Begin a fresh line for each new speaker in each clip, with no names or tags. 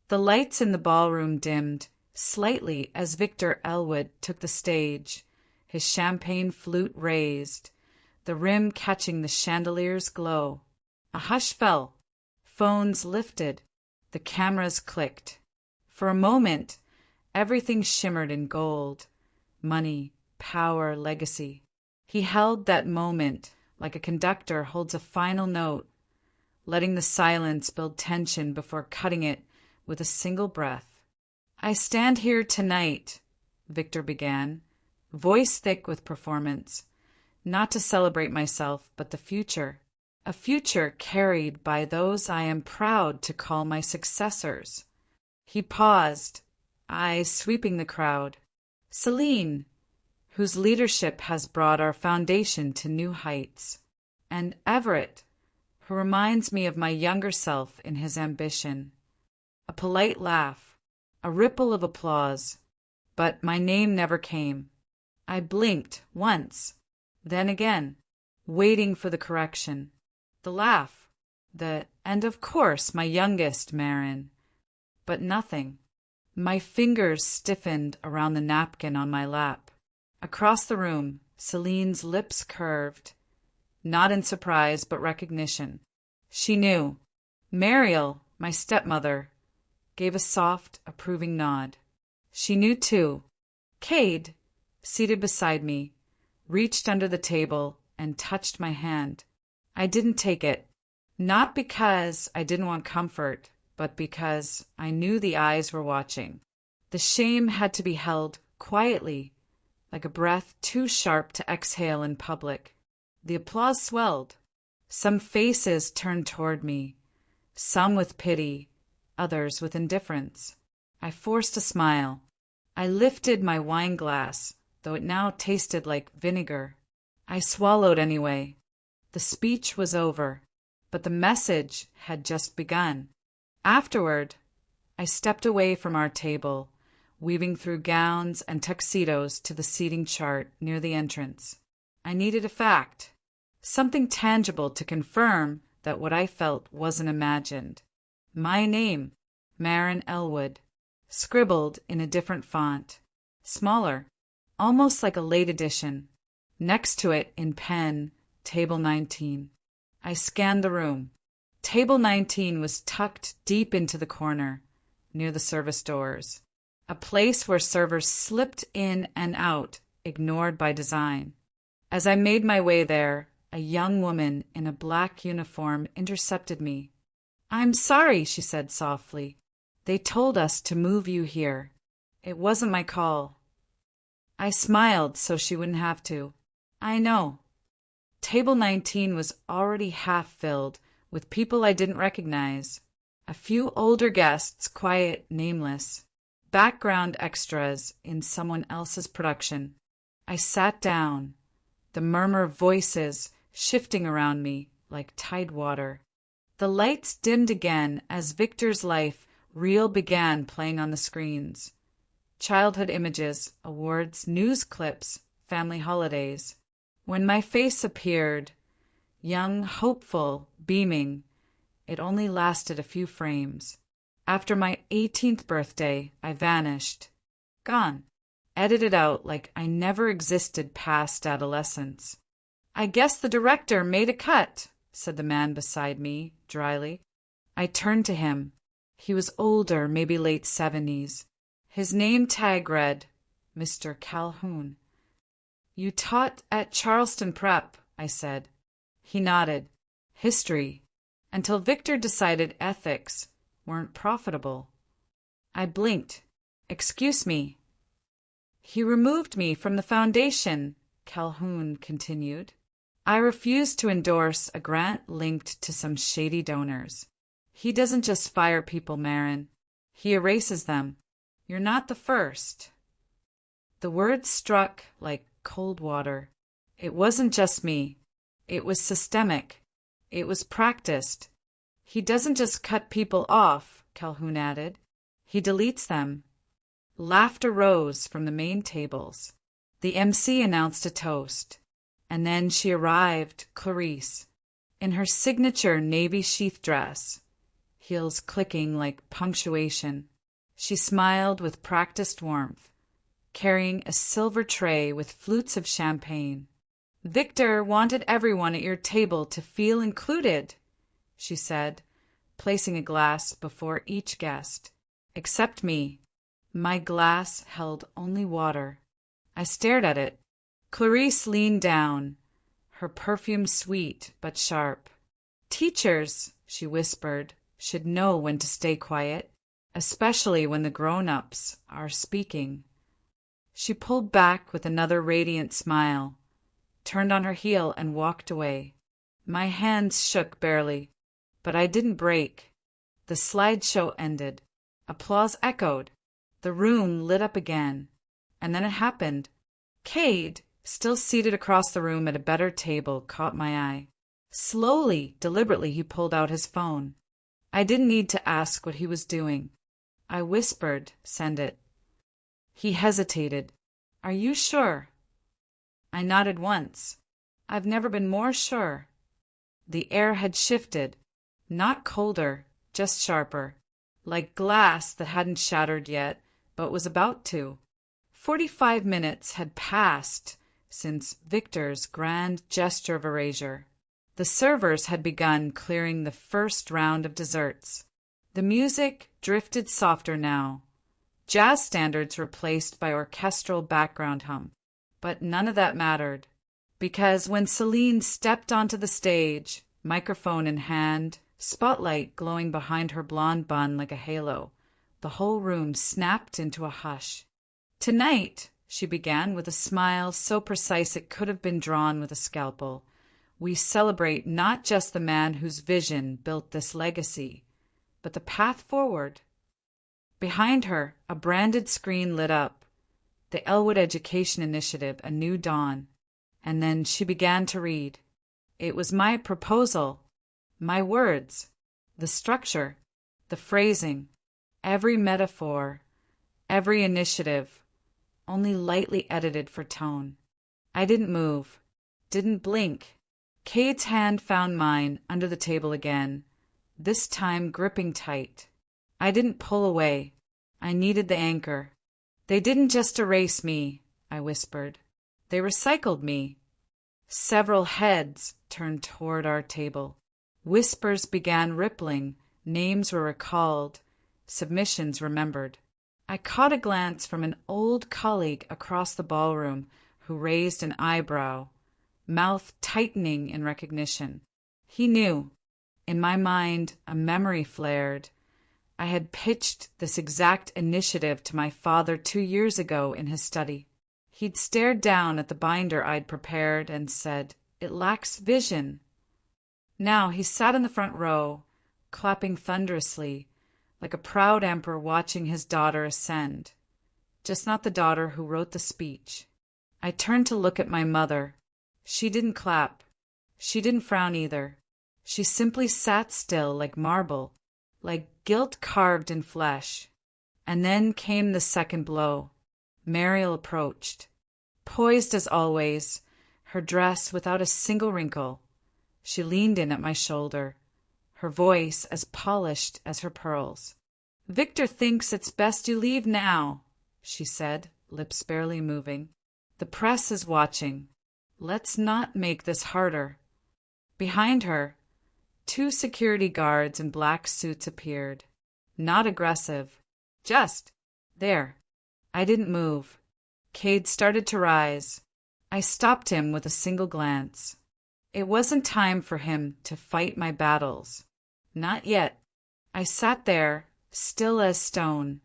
The lights in the ballroom dimmed slightly as Victor Elwood took the stage, his champagne flute raised, the rim catching the chandelier's glow. A hush fell. Phones lifted. The cameras clicked. For a moment, everything shimmered in gold. Money, power, legacy. He held that moment like a conductor holds a final note, letting the silence build tension before cutting it with a single breath. "I stand here tonight," Victor began, voice thick with performance, "not to celebrate myself, but the future. A future carried by those I am proud to call my successors." He paused, eyes sweeping the crowd. "Celine, whose leadership has brought our foundation to new heights. And Everett, who reminds me of my younger self in his ambition." A polite laugh, a ripple of applause, but my name never came. I blinked once, then again, waiting for the correction. The laugh, and of course my youngest, Marin. But nothing. My fingers stiffened around the napkin on my lap. Across the room, Celine's lips curved, not in surprise but recognition. She knew. Mariel, my stepmother, gave a soft, approving nod. She knew too. Cade, seated beside me, reached under the table and touched my hand. I didn't take it, not because I didn't want comfort, but because I knew the eyes were watching. The shame had to be held quietly, like a breath too sharp to exhale in public. The applause swelled. Some faces turned toward me, some with pity, others with indifference. I forced a smile. I lifted my wine glass, though it now tasted like vinegar. I swallowed anyway. The speech was over, but the message had just begun. Afterward, I stepped away from our table, weaving through gowns and tuxedos to the seating chart near the entrance. I needed a fact, something tangible to confirm that what I felt wasn't imagined. My name, Marin Elwood, scribbled in a different font, smaller, almost like a late edition. Next to it, in pen, Table 19. I scanned the room. Table 19 was tucked deep into the corner, near the service doors, a place where servers slipped in and out, ignored by design. As I made my way there, a young woman in a black uniform intercepted me. "I'm sorry," she said softly. "They told us to move you here. It wasn't my call." I smiled so she wouldn't have to. "I know." Table 19 was already half filled with people I didn't recognize. A few older guests, quiet, nameless. Background extras in someone else's production. I sat down, the murmur of voices shifting around me like tide water. The lights dimmed again as Victor's life reel began playing on the screens. Childhood images, awards, news clips, family holidays. When my face appeared, young, hopeful, beaming, it only lasted a few frames. After my 18th birthday, I vanished. Gone. Edited out like I never existed past adolescence. "I guess the director made a cut," said the man beside me, dryly. I turned to him. He was older, maybe late 70s. His name tag read, Mr. Calhoun. "You taught at Charleston Prep," I said. He nodded. "History. Until Victor decided ethics weren't profitable." I blinked. "Excuse me." "He removed me from the foundation," Calhoun continued. "I refused to endorse a grant linked to some shady donors. He doesn't just fire people, Marin. He erases them. You're not the first." The words struck like cold water. It wasn't just me. It was systemic. It was practiced. "He doesn't just cut people off," Calhoun added. "He deletes them." Laughter rose from the main tables. The MC announced a toast. And then she arrived, Clarice, in her signature navy sheath dress. heels clicking like punctuation. She smiled with practiced warmth, carrying a silver tray with flutes of champagne. "Victor wanted everyone at your table to feel included," she said, placing a glass before each guest. "Except me." My glass held only water. I stared at it. Clarice leaned down, her perfume sweet but sharp. "Teachers," she whispered, "should know when to stay quiet, especially when the grown-ups are speaking." She pulled back with another radiant smile, turned on her heel and walked away. My hands shook barely, but I didn't break. The slideshow ended. Applause echoed. The room lit up again. And then it happened. Cade, still seated across the room at a better table, caught my eye. Slowly, deliberately, he pulled out his phone. I didn't need to ask what he was doing. I whispered, "Send it." He hesitated. "Are you sure?" I nodded once. "I've never been more sure." The air had shifted, not colder, just sharper, like glass that hadn't shattered yet, but was about to. 45 minutes had passed since Victor's grand gesture of erasure. The servers had begun clearing the first round of desserts. The music drifted softer now, jazz standards replaced by orchestral background hum. But none of that mattered, because when Celine stepped onto the stage, microphone in hand, spotlight glowing behind her blonde bun like a halo, the whole room snapped into a hush. "Tonight," she began with a smile so precise it could have been drawn with a scalpel, "we celebrate not just the man whose vision built this legacy, but the path forward." Behind her, a branded screen lit up. The Elwood Education Initiative, A New Dawn. And then she began to read. It was my proposal, my words, the structure, the phrasing, every metaphor, every initiative, only lightly edited for tone. I didn't move, didn't blink. Cade's hand found mine under the table again, this time gripping tight. I didn't pull away. I needed the anchor. "They didn't just erase me," I whispered. "They recycled me." Several heads turned toward our table. Whispers began rippling, names were recalled, submissions remembered. I caught a glance from an old colleague across the ballroom who raised an eyebrow, mouth tightening in recognition. He knew. In my mind, a memory flared. I had pitched this exact initiative to my father 2 years ago in his study. He'd stared down at the binder I'd prepared and said, "It lacks vision." Now he sat in the front row, clapping thunderously, like a proud emperor watching his daughter ascend, just not the daughter who wrote the speech. I turned to look at my mother. She didn't clap. She didn't frown either. She simply sat still like marble, like guilt carved in flesh. And then came the second blow. Mariel approached, poised as always, her dress without a single wrinkle. She leaned in at my shoulder, her voice as polished as her pearls. "Victor thinks it's best you leave now," she said, lips barely moving. "The press is watching. Let's not make this harder." Behind her, 2 security guards in black suits appeared. Not aggressive, just there. I didn't move. Cade started to rise. I stopped him with a single glance. It wasn't time for him to fight my battles. Not yet. I sat there, still as stone,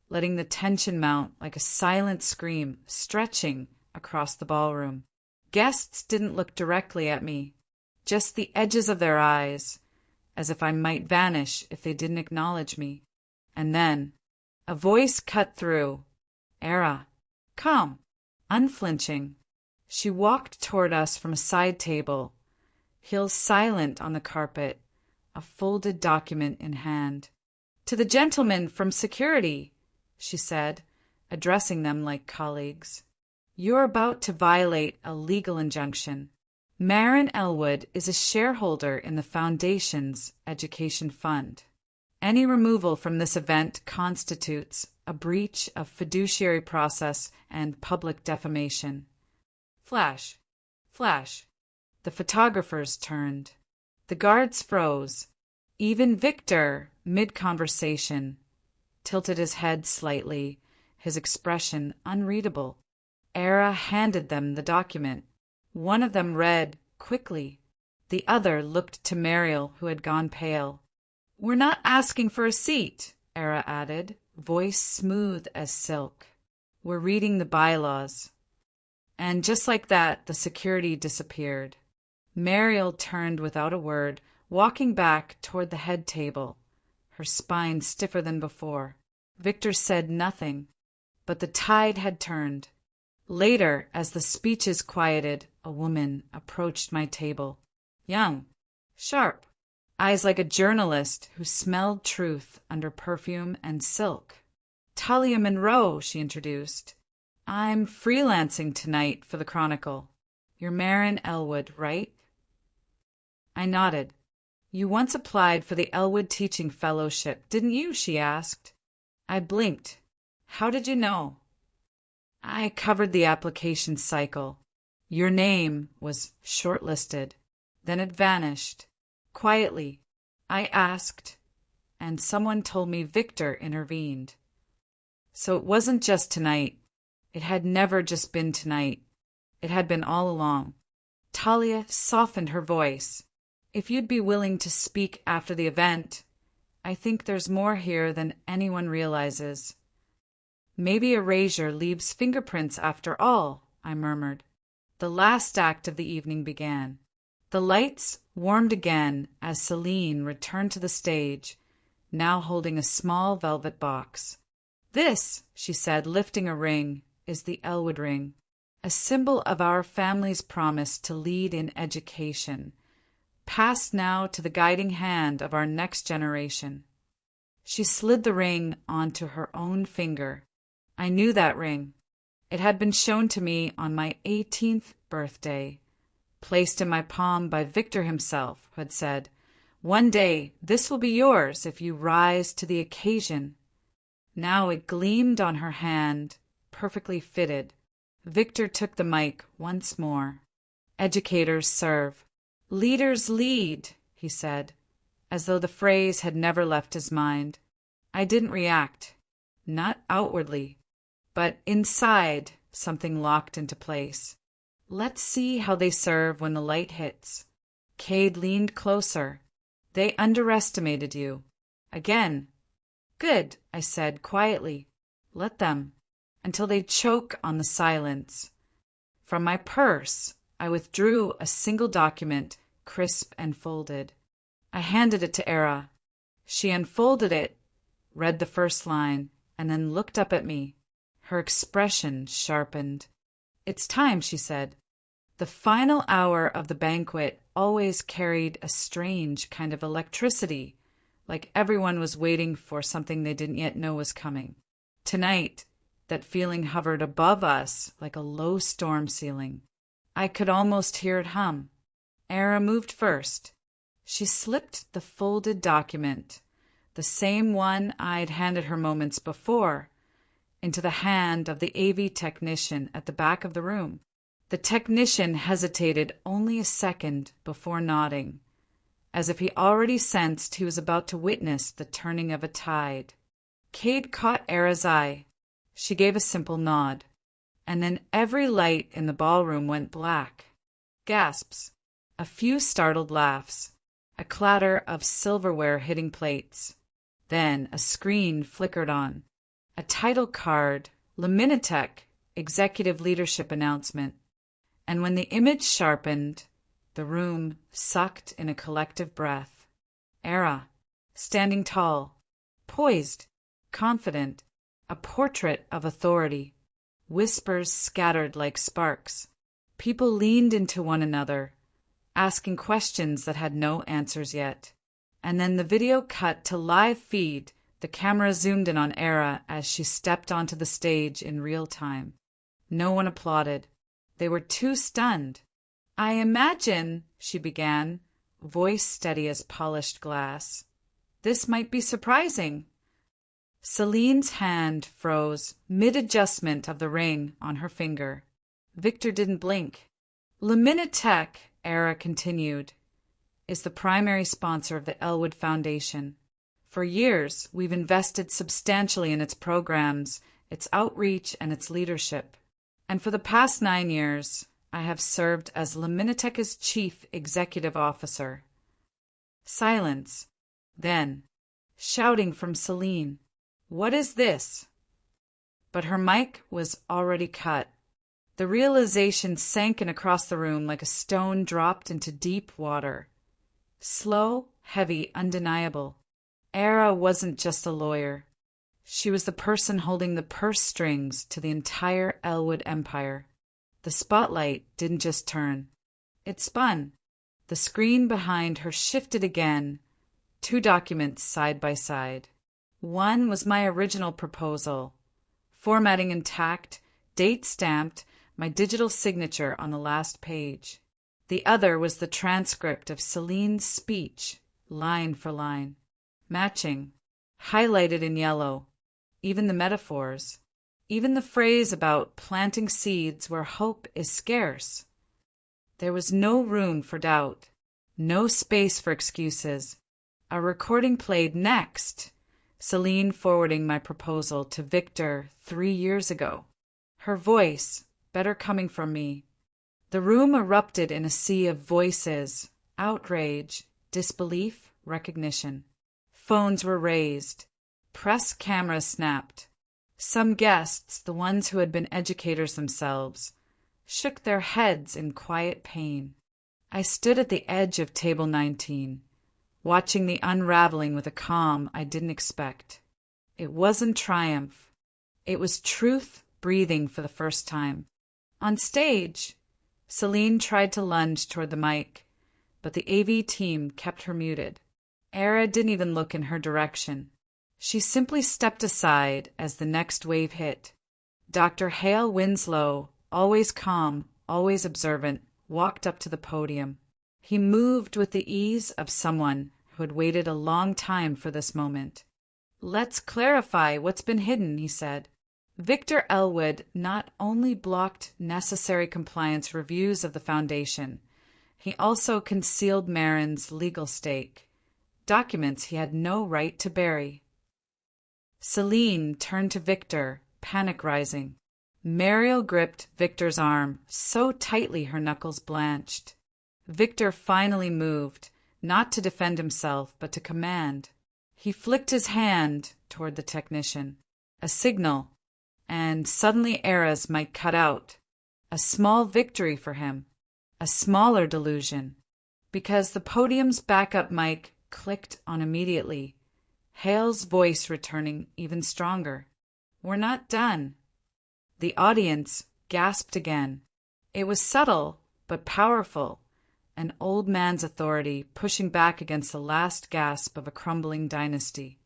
letting the tension mount like a silent scream stretching across the ballroom. Guests didn't look directly at me, just the edges of their eyes, as if I might vanish if they didn't acknowledge me. And then a voice cut through. "Era, come," unflinching. She walked toward us from a side table, heels silent on the carpet, a folded document in hand. "To the gentleman from security," she said, addressing them like colleagues. "You're about to violate a legal injunction. Marin Elwood is a shareholder in the Foundation's education fund." Any removal from this event constitutes a breach of fiduciary process and public defamation. Flash, flash. The photographers turned. The guards froze. Even Victor, mid-conversation, tilted his head slightly, his expression unreadable. Era handed them the document. One of them read quickly. The other looked to Mariel, who had gone pale. "We're not asking for a seat," Era added, voice smooth as silk. "We're reading the bylaws." And just like that, the security disappeared. Mariel turned without a word, walking back toward the head table, her spine stiffer than before. Victor said nothing, but the tide had turned. Later, as the speeches quieted, a woman approached my table. Young, sharp, eyes like a journalist who smelled truth under perfume and silk. "Talia Monroe," she introduced. "I'm freelancing tonight for the Chronicle. You're Marin Elwood, right?" I nodded. "You once applied for the Elwood Teaching Fellowship, didn't you?" she asked. I blinked. "How did you know?" "I covered the application cycle. Your name was shortlisted. Then it vanished. Quietly. I asked, and someone told me Victor intervened. So it wasn't just tonight. It had never just been tonight. It had been all along." Talia softened her voice. "If you'd be willing to speak after the event, I think there's more here than anyone realizes." "Maybe erasure leaves fingerprints after all," I murmured. The last act of the evening began. The lights warmed again as Celine returned to the stage, now holding a small velvet box. "This," she said, lifting a ring, "is the Elwood ring, a symbol of our family's promise to lead in education, passed now to the guiding hand of our next generation." She slid the ring onto her own finger. I knew that ring. It had been shown to me on my 18th birthday, placed in my palm by Victor himself, who had said, "One day this will be yours if you rise to the occasion." Now it gleamed on her hand, perfectly fitted. Victor took the mic once more. "Educators serve. Leaders lead," he said, as though the phrase had never left his mind. I didn't react. Not outwardly. But inside, something locked into place. "Let's see how they serve when the light hits." Cade leaned closer. "They underestimated you." Again. "Good," I said quietly. "Let them, until they choke on the silence." From my purse, I withdrew a single document, crisp and folded. I handed it to Era. She unfolded it, read the first line, and then looked up at me. Her expression sharpened. "It's time," she said. The final hour of the banquet always carried a strange kind of electricity, like everyone was waiting for something they didn't yet know was coming. Tonight, that feeling hovered above us like a low storm ceiling. I could almost hear it hum. Era moved first. She slipped the folded document, the same one I'd handed her moments before, into the hand of the AV technician at the back of the room. The technician hesitated only a second before nodding, as if he already sensed he was about to witness the turning of a tide. Cade caught Era's eye. She gave a simple nod, and then every light in the ballroom went black. Gasps, a few startled laughs, a clatter of silverware hitting plates. Then a screen flickered on. A title card, Laminitech, executive leadership announcement. And when the image sharpened, the room sucked in a collective breath. Era, standing tall, poised, confident, a portrait of authority. Whispers scattered like sparks. People leaned into one another, asking questions that had no answers yet. And then the video cut to live feed. The camera zoomed in on Era as she stepped onto the stage in real time. No one applauded. They were too stunned. "I imagine," she began, voice steady as polished glass. This might be surprising. Celine's hand froze mid-adjustment of the ring on her finger. Victor didn't blink. Laminatech, Era continued, is the primary sponsor of the Elwood Foundation. For years, we've invested substantially in its programs, its outreach, and its leadership. And for the past 9 years, I have served as Laminatech's chief executive officer. Silence. Then, shouting from Celine, "What is this?" But her mic was already cut. The realization sank in across the room like a stone dropped into deep water. Slow, heavy, undeniable. Era wasn't just a lawyer. She was the person holding the purse strings to the entire Elwood empire. The spotlight didn't just turn. It spun. The screen behind her shifted again. 2 documents side by side. One was my original proposal. Formatting intact, date stamped, my digital signature on the last page. The other was the transcript of Celine's speech, line for line. Matching, highlighted in yellow. Even the metaphors. Even the phrase about planting seeds where hope is scarce. There was no room for doubt. No space for excuses. A recording played next. Celine forwarding my proposal to Victor 3 years ago. Her voice, better coming from me. The room erupted in a sea of voices, outrage, disbelief, recognition. Phones were raised. Press cameras snapped. Some guests, the ones who had been educators themselves, shook their heads in quiet pain. I stood at the edge of table 19, watching the unraveling with a calm I didn't expect. It wasn't triumph. It was truth breathing for the first time. On stage, Celine tried to lunge toward the mic, but the AV team kept her muted. Era didn't even look in her direction. She simply stepped aside as the next wave hit. Dr. Hale Winslow, always calm, always observant, walked up to the podium. He moved with the ease of someone who had waited a long time for this moment. "Let's clarify what's been hidden," he said. Victor Elwood not only blocked necessary compliance reviews of the Foundation, he also concealed Marin's legal stake, documents he had no right to bury. Celine turned to Victor, panic rising. Mariel gripped Victor's arm so tightly her knuckles blanched. Victor finally moved, not to defend himself, but to command. He flicked his hand toward the technician. A signal. And suddenly Era's might cut out. A small victory for him. A smaller delusion. Because the podium's backup mic clicked on immediately. Hale's voice returning even stronger. "We're not done." The audience gasped again. It was subtle, but powerful. An old man's authority pushing back against the last gasp of a crumbling dynasty.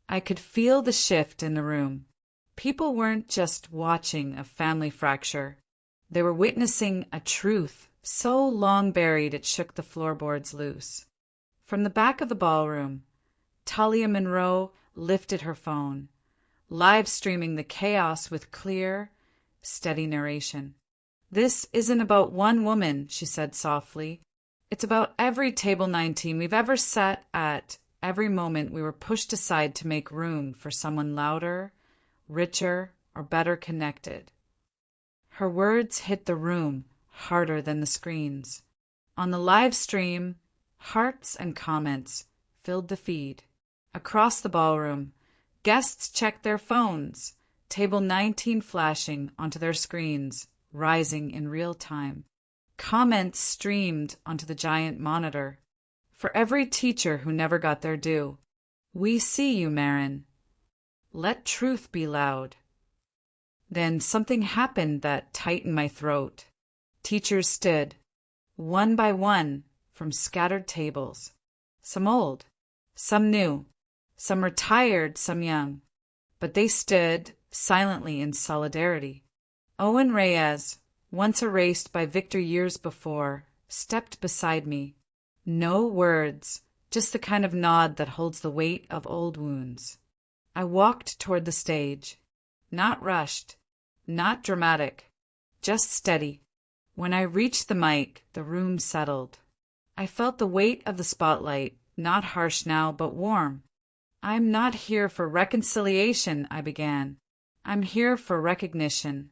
I could feel the shift in the room. People weren't just watching a family fracture. They were witnessing a truth so long buried it shook the floorboards loose. From the back of the ballroom, Talia Monroe lifted her phone, live streaming the chaos with clear, steady narration. "This isn't about one woman," she said softly. "It's about every table 19 we've ever sat at, every moment we were pushed aside to make room for someone louder, richer, or better connected." Her words hit the room harder than the screens. On the live stream, hearts and comments filled the feed. Across the ballroom, guests checked their phones, table 19 flashing onto their screens, rising in real time. Comments streamed onto the giant monitor. For every teacher who never got their due. "We see you, Marin. Let truth be loud." Then something happened that tightened my throat. Teachers stood, one by one, from scattered tables. Some old, some new, some retired, some young. But they stood silently in solidarity. Owen Reyes, once erased by Victor years before, stepped beside me. No words, just the kind of nod that holds the weight of old wounds. I walked toward the stage, not rushed, not dramatic, just steady. When I reached the mic, the room settled. I felt the weight of the spotlight, not harsh now, but warm. "I'm not here for reconciliation," I began. "I'm here for recognition."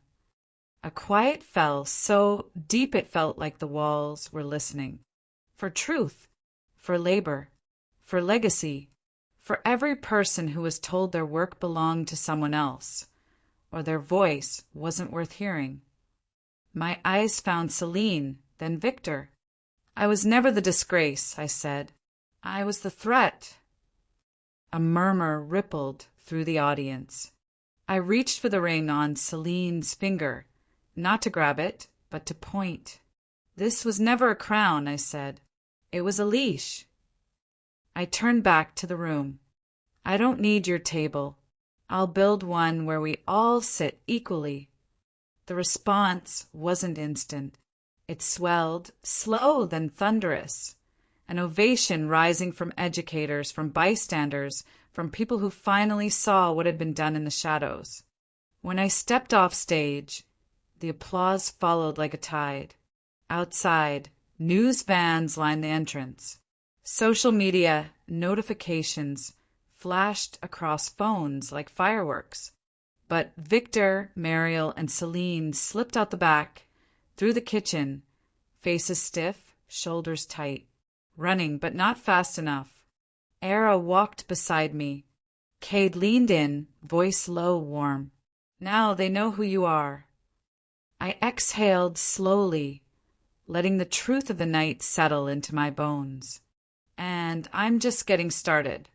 A quiet fell so deep it felt like the walls were listening. For truth, for labor, for legacy, for every person who was told their work belonged to someone else, or their voice wasn't worth hearing. My eyes found Celine, then Victor. "I was never the disgrace," I said. "I was the threat." A murmur rippled through the audience. I reached for the ring on Celine's finger, not to grab it, but to point. "This was never a crown," I said. "It was a leash." I turned back to the room. "I don't need your table. I'll build one where we all sit equally." The response wasn't instant. It swelled, slow then thunderous. An ovation rising from educators, from bystanders, from people who finally saw what had been done in the shadows. When I stepped off stage, the applause followed like a tide. Outside, news vans lined the entrance. Social media notifications flashed across phones like fireworks. But Victor, Mariel, and Celine slipped out the back, through the kitchen, faces stiff, shoulders tight, running but not fast enough. Era walked beside me. Cade leaned in, voice low, warm. "Now they know who you are." I exhaled slowly, letting the truth of the night settle into my bones. "And I'm just getting started."